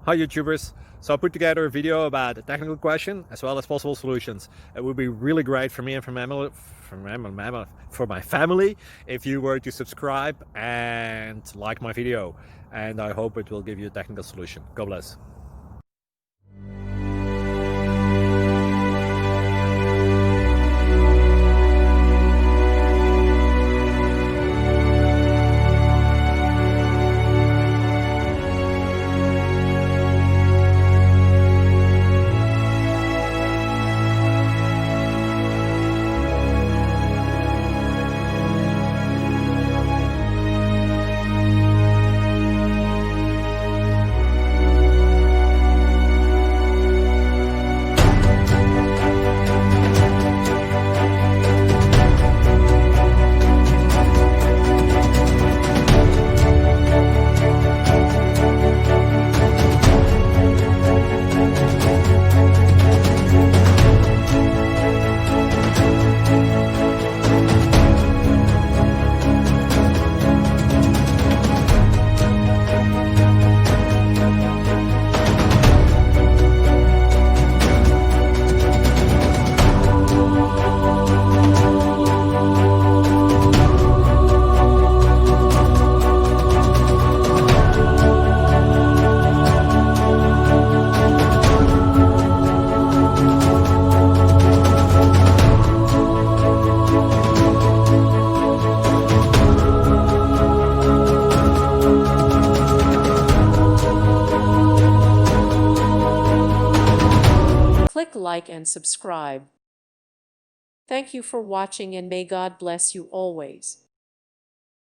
Hi YouTubers! So I put together a video about a technical question as well as possible solutions. It would be really great for me and for my family if you were to subscribe and like my video, and I hope it will give you a technical solution. God bless. Click like and subscribe. Thank you for watching and may God bless you always.